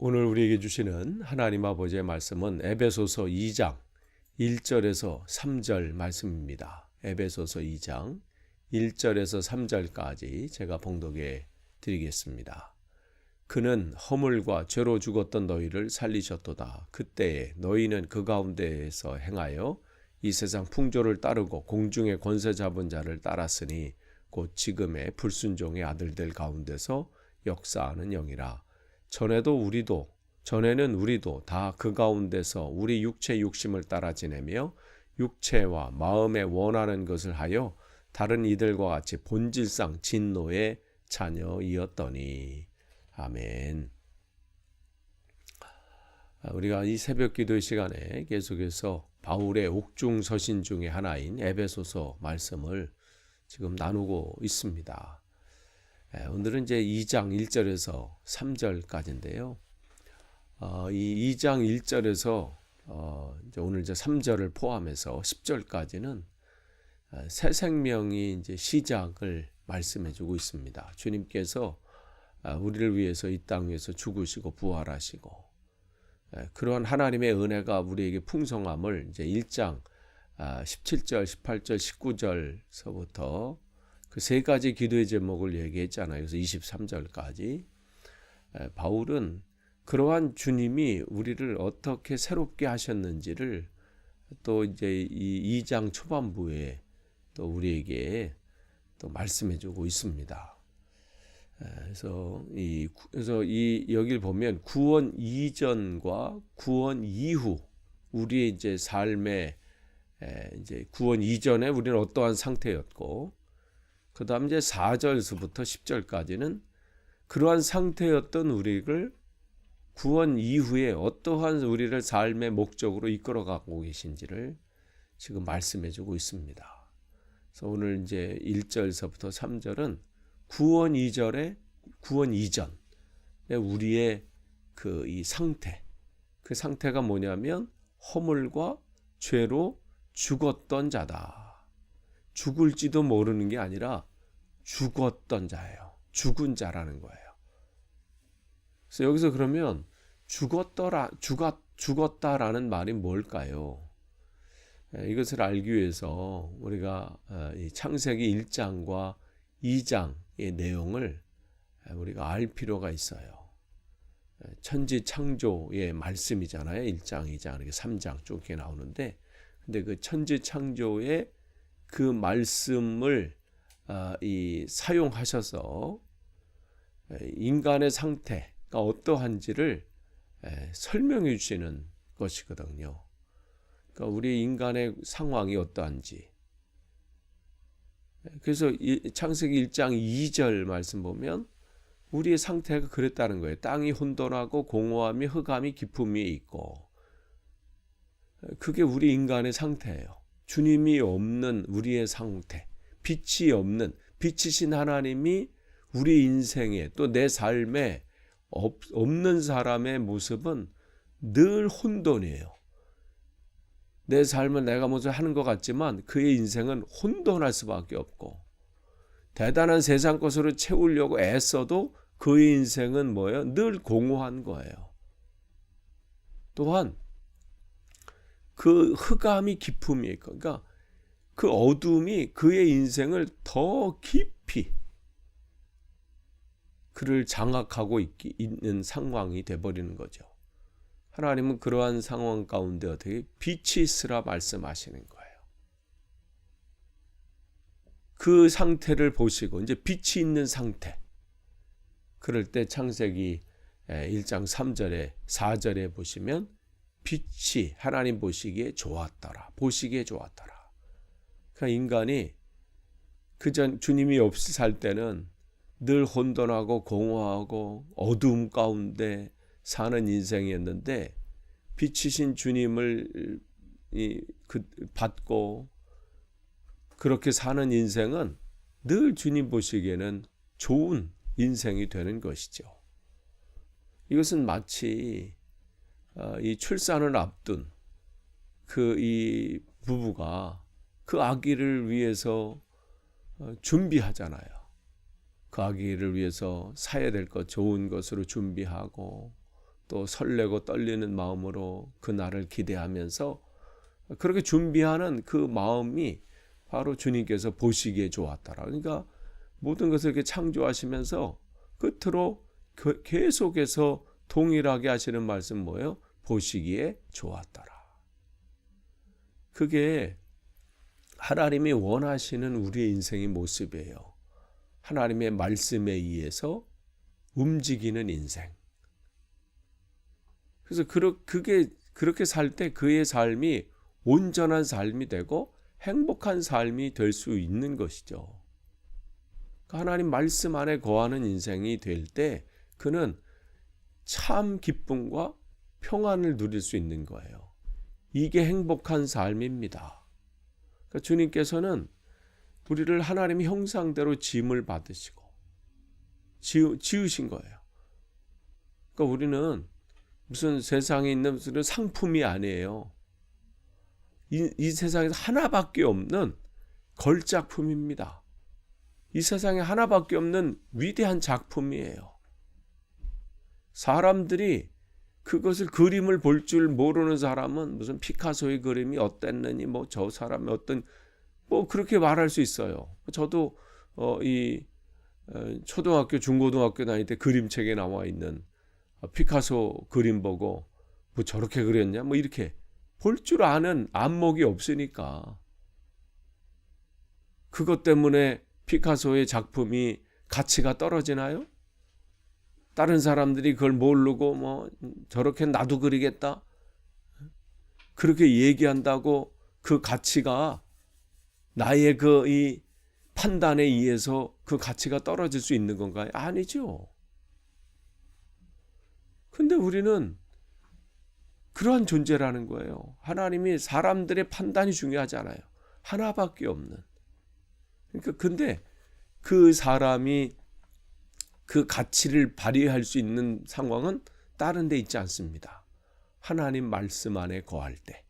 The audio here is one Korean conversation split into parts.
오늘 우리에게 주시는 하나님 아버지의 말씀은 에베소서 2장 1절에서 3절 말씀입니다. 에베소서 2장 1절에서 3절까지 제가 봉독해 드리겠습니다. 그는 허물과 죄로 죽었던 너희를 살리셨도다. 그때에 너희는 그 가운데에서 행하여 이 세상 풍조를 따르고 공중의 권세 잡은 자를 따랐으니 곧 지금의 불순종의 아들들 가운데서 역사하는 영이라. 전에는 우리도 다 그 가운데서 우리 육체 욕심을 따라 지내며 육체와 마음에 원하는 것을 하여 다른 이들과 같이 본질상 진노의 자녀이었더니. 아멘. 우리가 이 새벽 기도의 시간에 계속해서 바울의 옥중 서신 중에 하나인 에베소서 말씀을 지금 나누고 있습니다. 오늘은 이제 2장 1절에서 3절까지인데요. 이 2장 1절에서 오늘 이제 3절을 포함해서 10절까지는 새 생명이 이제 시작을 말씀해주고 있습니다. 주님께서 우리를 위해서 이 땅 위에서 죽으시고 부활하시고 그러한 하나님의 은혜가 우리에게 풍성함을 이제 1장 17절, 18절, 19절서부터 그 세 가지 기도의 제목을 얘기했잖아요. 그래서 23절까지 바울은 그러한 주님이 우리를 어떻게 새롭게 하셨는지를 또 이제 이 2장 초반부에 또 우리에게 또 말씀해주고 있습니다. 그래서 여기를 보면 구원 이전과 구원 이후 우리의 이제 삶의 이제 구원 이전에 우리는 어떠한 상태였고, 그 다음 이제 4절서부터 10절까지는 그러한 상태였던 우리를 구원 이후에 어떠한 우리를 삶의 목적으로 이끌어가고 계신지를 지금 말씀해주고 있습니다. 그래서 오늘 이제 1절서부터 3절은 구원 이전 우리의 그 이 상태, 그 상태가 뭐냐면 허물과 죄로 죽었던 자다. 죽을지도 모르는 게 아니라 죽었던 자예요. 죽은 자라는 거예요. 그래서 여기서 그러면 죽었다라는 말이 뭘까요? 이것을 알기 위해서 우리가 이 창세기 1장과 2장의 내용을 우리가 알 필요가 있어요. 천지 창조의 말씀이잖아요. 1장, 2장, 이렇게 3장 쭉 이렇게 나오는데, 근데 그 천지 창조의 그 말씀을 사용하셔서 인간의 상태가 어떠한지를 설명해 주시는 것이거든요. 그러니까 우리 인간의 상황이 어떠한지. 그래서 창세기 1장 2절 말씀 보면 우리의 상태가 그랬다는 거예요. 땅이 혼돈하고 공허함이 흑암이 깊음이 있고, 그게 우리 인간의 상태예요. 주님이 없는 우리의 상태, 빛이 없는, 빛이신 하나님이 우리 인생에 또 내 삶에 없는 사람의 모습은 늘 혼돈이에요. 내 삶을 내가 먼저 하는 것 같지만 그의 인생은 혼돈할 수밖에 없고, 대단한 세상 것으로 채우려고 애써도 그의 인생은 뭐예요? 늘 공허한 거예요. 또한 그 흑암이 깊음이 있고, 그러니까 그 어둠이 그의 인생을 더 깊이 그를 장악하고 있는 상황이 돼버리는 거죠. 하나님은 그러한 상황 가운데 어떻게 빛이 있으라 말씀하시는 거예요. 그 상태를 보시고 이제 빛이 있는 상태, 그럴 때 창세기 1장 3절에 4절에 보시면 빛이 하나님 보시기에 좋았더라. 보시기에 좋았더라. 그러니까 인간이 그전 주님이 없이 살 때는 늘 혼돈하고 공허하고 어두움 가운데 사는 인생이었는데, 빛이신 주님을 받고 그렇게 사는 인생은 늘 주님 보시기에는 좋은 인생이 되는 것이죠. 이것은 마치 이 출산을 앞둔 이 부부가 그 아기를 위해서 준비하잖아요. 그 아기를 위해서 사야 될 것 좋은 것으로 준비하고 또 설레고 떨리는 마음으로 그 날을 기대하면서 그렇게 준비하는 그 마음이 바로 주님께서 보시기에 좋았더라. 그러니까 모든 것을 이렇게 창조하시면서 끝으로 계속해서 동일하게 하시는 말씀 뭐예요? 보시기에 좋았더라. 그게 하나님이 원하시는 우리의 인생의 모습이에요. 하나님의 말씀에 의해서 움직이는 인생. 그래서 그렇게 살 때 그의 삶이 온전한 삶이 되고 행복한 삶이 될 수 있는 것이죠. 하나님 말씀 안에 거하는 인생이 될 때 그는 참 기쁨과 평안을 누릴 수 있는 거예요. 이게 행복한 삶입니다. 그러니까 주님께서는 우리를 하나님의 형상대로 지음을 받으시고 지으신 거예요. 그러니까 우리는 무슨 세상에 있는 무슨 상품이 아니에요. 이 세상에서 하나밖에 없는 걸작품입니다. 이 세상에 하나밖에 없는 위대한 작품이에요. 사람들이 그것을 그림을 볼 줄 모르는 사람은 무슨 피카소의 그림이 어땠느니 뭐 저 사람의 어떤 뭐 그렇게 말할 수 있어요. 저도 초등학교 중고등학교 다닐 때 그림책에 나와 있는 피카소 그림 보고 뭐 저렇게 그렸냐 뭐 이렇게 볼 줄 아는 안목이 없으니까 그것 때문에 피카소의 작품이 가치가 떨어지나요? 다른 사람들이 그걸 모르고 뭐 저렇게 나도 그리겠다 그렇게 얘기한다고 그 가치가 나의 이 판단에 의해서 그 가치가 떨어질 수 있는 건가요? 아니죠. 근데 우리는 그러한 존재라는 거예요. 하나님이 사람들의 판단이 중요하지 않아요. 하나밖에 없는. 그러니까 근데 그 사람이 그 가치를 발휘할 수 있는 상황은 다른 데 있지 않습니다. 하나님 말씀 안에 거할 때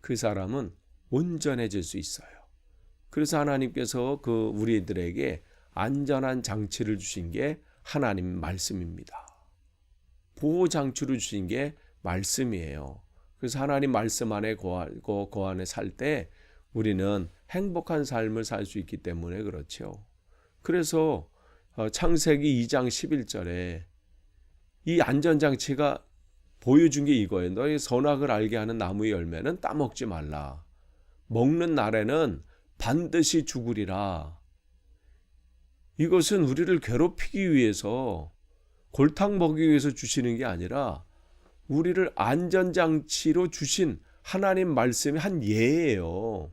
그 사람은 온전해질 수 있어요. 그래서 하나님께서 그 우리들에게 안전한 장치를 주신 게 하나님 말씀입니다. 보호 장치를 주신 게 말씀이에요. 그래서 하나님 말씀 안에 거하고 그 안에 살 때 우리는 행복한 삶을 살 수 있기 때문에 그렇죠. 그래서 창세기 2장 11절에 이 안전장치가 보여준 게 이거예요. 너희 선악을 알게 하는 나무의 열매는 따먹지 말라. 먹는 날에는 반드시 죽으리라. 이것은 우리를 괴롭히기 위해서 골탕 먹이기 위해서 주시는 게 아니라 우리를 안전장치로 주신 하나님 말씀의 한 예예요.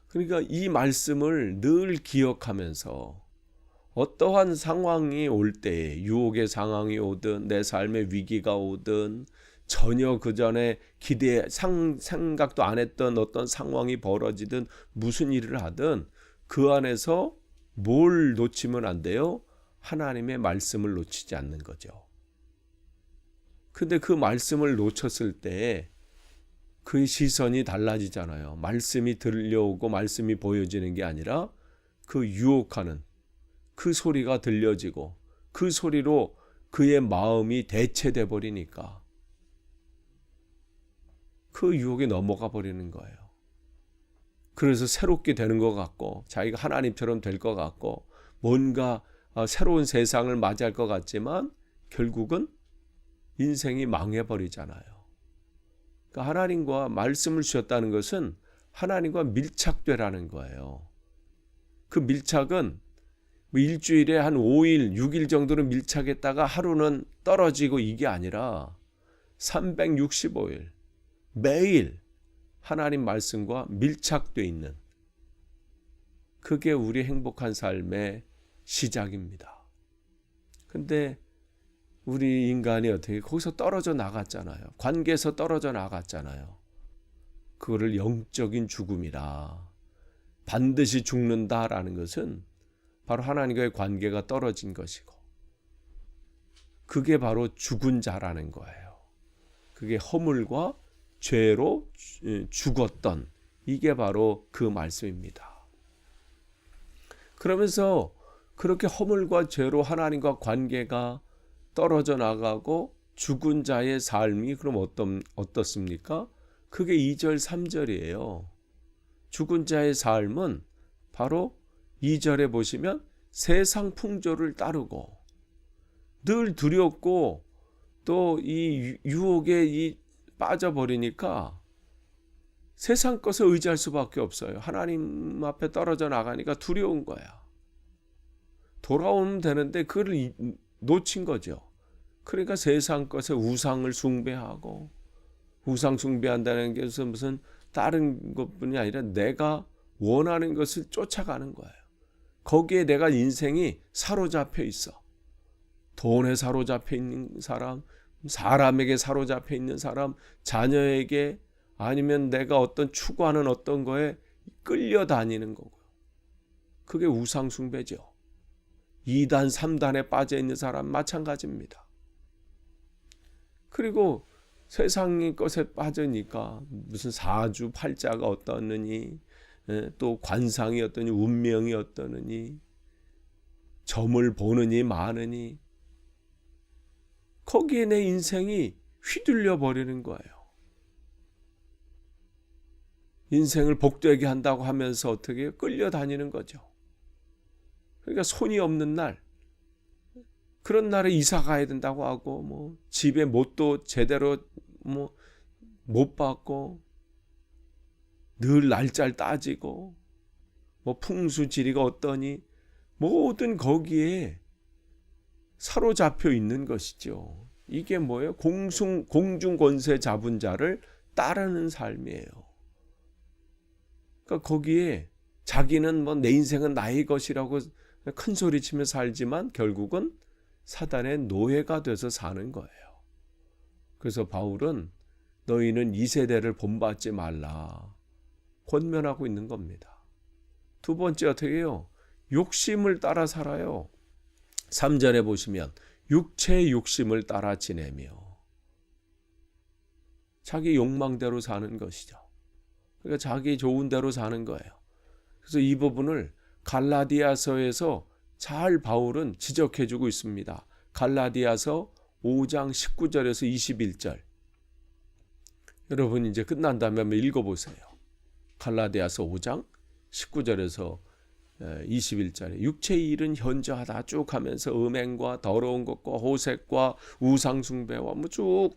그러니까 이 말씀을 늘 기억하면서 어떠한 상황이 올 때, 유혹의 상황이 오든 내 삶의 위기가 오든 전혀 그 전에 생각도 안 했던 어떤 상황이 벌어지든 무슨 일을 하든 그 안에서 뭘 놓치면 안 돼요? 하나님의 말씀을 놓치지 않는 거죠. 근데 그 말씀을 놓쳤을 때 그의 시선이 달라지잖아요. 말씀이 들려오고 말씀이 보여지는 게 아니라 그 유혹하는 그 소리가 들려지고 그 소리로 그의 마음이 대체돼 버리니까 그 유혹에 넘어가 버리는 거예요. 그래서 새롭게 되는 것 같고 자기가 하나님처럼 될 것 같고 뭔가 새로운 세상을 맞이할 것 같지만 결국은 인생이 망해버리잖아요. 그러니까 하나님과 말씀을 주셨다는 것은 하나님과 밀착되라는 거예요. 그 밀착은 일주일에 한 5일, 6일 정도는 밀착했다가 하루는 떨어지고 이게 아니라 365일 매일 하나님 말씀과 밀착되어 있는 그게 우리 행복한 삶의 시작입니다. 근데 우리 인간이 어떻게 거기서 떨어져 나갔잖아요. 관계에서 떨어져 나갔잖아요. 그거를 영적인 죽음이라 반드시 죽는다라는 것은 바로 하나님과의 관계가 떨어진 것이고 그게 바로 죽은 자라는 거예요. 그게 허물과 죄로 죽었던 이게 바로 그 말씀입니다. 그러면서 그렇게 허물과 죄로 하나님과 관계가 떨어져 나가고 죽은 자의 삶이 그럼 어떻습니까? 그게 2절, 3절이에요. 죽은 자의 삶은 바로 2절에 보시면 세상 풍조를 따르고 늘 두렵고 또 이 유혹에 빠져버리니까 세상 것을 의지할 수밖에 없어요. 하나님 앞에 떨어져 나가니까 두려운 거야. 돌아오면 되는데 그걸 놓친 거죠. 그러니까 세상 것에 우상을 숭배하고, 우상 숭배한다는 게 무슨 다른 것뿐이 아니라 내가 원하는 것을 쫓아가는 거예요. 거기에 내가 인생이 사로잡혀 있어. 돈에 사로잡혀 있는 사람, 사람에게 사로잡혀 있는 사람, 자녀에게, 아니면 내가 어떤 추구하는 어떤 거에 끌려다니는 거고요. 그게 우상 숭배죠. 2단, 3단에 빠져 있는 사람 마찬가지입니다. 그리고 세상의 것에 빠지니까 무슨 사주 팔자가 어떠느니, 또 관상이 어떠니, 운명이 어떠느니, 점을 보느니 마느니, 거기에 내 인생이 휘둘려 버리는 거예요. 인생을 복되게 한다고 하면서 어떻게 끌려다니는 거죠. 그러니까 손이 없는 날, 그런 날에 이사 가야 된다고 하고, 집에 못도 제대로 못 받고, 늘 날짜를 따지고, 풍수지리가 어떠니, 모든 거기에 사로잡혀 있는 것이죠. 이게 뭐예요? 공중권세 잡은 자를 따르는 삶이에요. 그러니까 거기에 자기는 내 인생은 나의 것이라고 큰 소리 치며 살지만 결국은 사단의 노예가 돼서 사는 거예요. 그래서 바울은 너희는 이 세대를 본받지 말라 권면하고 있는 겁니다. 두 번째 어떻게 해요? 욕심을 따라 살아요. 3절에 보시면 육체의 욕심을 따라 지내며, 자기 욕망대로 사는 것이죠. 그러니까 자기 좋은 대로 사는 거예요. 그래서 이 부분을 갈라디아서에서 잘 바울은 지적해주고 있습니다. 갈라디아서 5장 19절에서 21절. 여러분 이제 끝난다면 한번 읽어보세요. 갈라디아서 5장 19절에서 21절에 육체의 일은 현저하다 쭉 하면서 음행과 더러운 것과 호색과 우상숭배와 쭉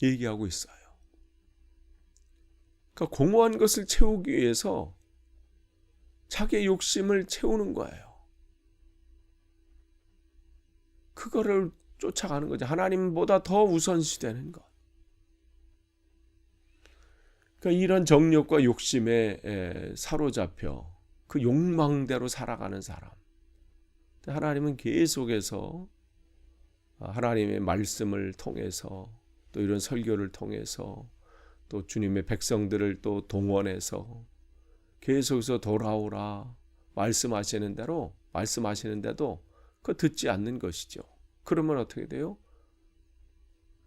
얘기하고 있어요. 그러니까 공허한 것을 채우기 위해서 자기의 욕심을 채우는 거예요. 그거를 쫓아가는 거죠. 하나님보다 더 우선시되는 것. 그러니까 이런 정욕과 욕심에 사로잡혀 그 욕망대로 살아가는 사람. 하나님은 계속해서 하나님의 말씀을 통해서 또 이런 설교를 통해서 또 주님의 백성들을 또 동원해서 계속해서 돌아오라 말씀하시는 대로 말씀하시는데도 그거 듣지 않는 것이죠. 그러면 어떻게 돼요?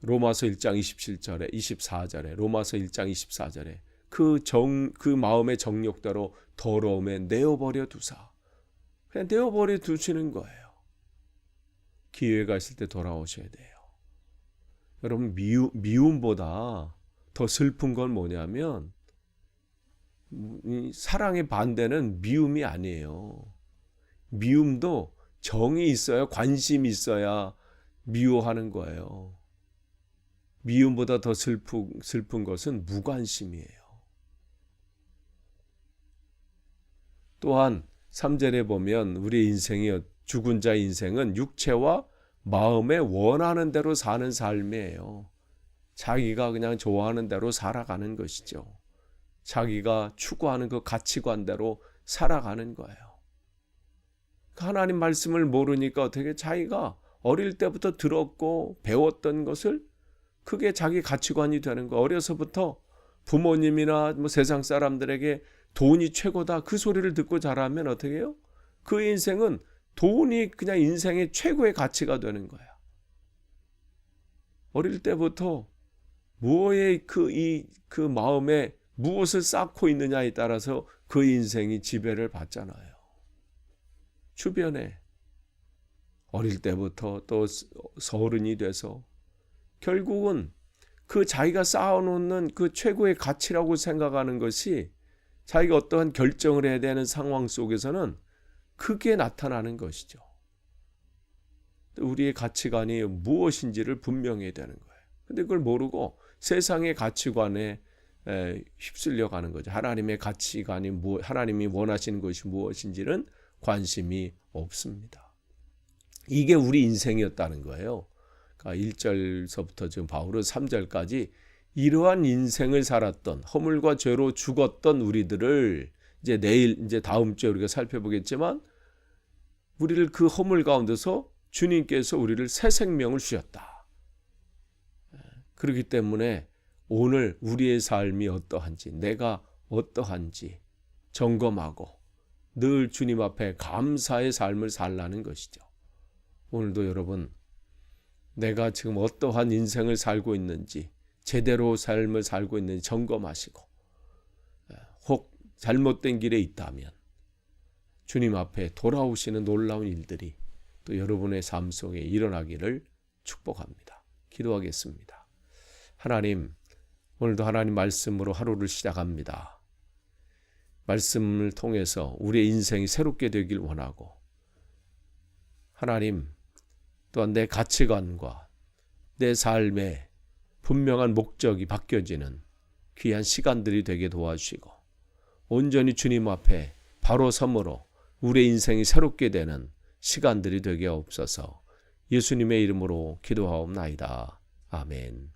로마서 1장 27절에 24절에 로마서 1장 24절에 그 마음의 정욕대로 더러움에 내어버려 두사. 그냥 내어버려 두시는 거예요. 기회가 있을 때 돌아오셔야 돼요. 여러분 미움보다 더 슬픈 건 뭐냐면 사랑의 반대는 미움이 아니에요. 미움도 정이 있어야, 관심이 있어야 미워하는 거예요. 미움보다 더 슬픈 것은 무관심이에요. 또한 3절에 보면 우리 인생이, 죽은 자의 인생은 육체와 마음에 원하는 대로 사는 삶이에요. 자기가 그냥 좋아하는 대로 살아가는 것이죠. 자기가 추구하는 그 가치관대로 살아가는 거예요. 하나님 말씀을 모르니까 어떻게 자기가 어릴 때부터 들었고 배웠던 것을 그게 자기 가치관이 되는 거. 어려서부터 부모님이나 세상 사람들에게 돈이 최고다 그 소리를 듣고 자라면 어떻게 해요? 그 인생은 돈이 그냥 인생의 최고의 가치가 되는 거야. 어릴 때부터 무엇의 그 마음에 무엇을 쌓고 있느냐에 따라서 그 인생이 지배를 받잖아요. 주변에 어릴 때부터 또 서른이 돼서 결국은 그 자기가 쌓아놓는 그 최고의 가치라고 생각하는 것이 자기가 어떠한 결정을 해야 되는 상황 속에서는 크게 나타나는 것이죠. 우리의 가치관이 무엇인지를 분명해야 되는 거예요. 근데 그걸 모르고 세상의 가치관에 휩쓸려 가는 거죠. 하나님의 가치관이 하나님이 원하시는 것이 무엇인지는 관심이 없습니다. 이게 우리 인생이었다는 거예요. 그러니까 1절서부터 지금 바울은 3절까지 이러한 인생을 살았던 허물과 죄로 죽었던 우리들을 이제 다음 주에 우리가 살펴보겠지만 우리를 그 허물 가운데서 주님께서 우리를 새 생명을 주셨다. 그렇기 때문에 오늘 우리의 삶이 어떠한지, 내가 어떠한지 점검하고 늘 주님 앞에 감사의 삶을 살라는 것이죠. 오늘도 여러분, 내가 지금 어떠한 인생을 살고 있는지, 제대로 삶을 살고 있는지 점검하시고, 혹 잘못된 길에 있다면 주님 앞에 돌아오시는 놀라운 일들이 또 여러분의 삶 속에 일어나기를 축복합니다. 기도하겠습니다. 하나님, 오늘도 하나님 말씀으로 하루를 시작합니다. 말씀을 통해서 우리의 인생이 새롭게 되길 원하고, 하나님, 또한 내 가치관과 내 삶의 분명한 목적이 바뀌어지는 귀한 시간들이 되게 도와주시고, 온전히 주님 앞에 바로 섬으로 우리의 인생이 새롭게 되는 시간들이 되게 없어서 예수님의 이름으로 기도하옵나이다. 아멘.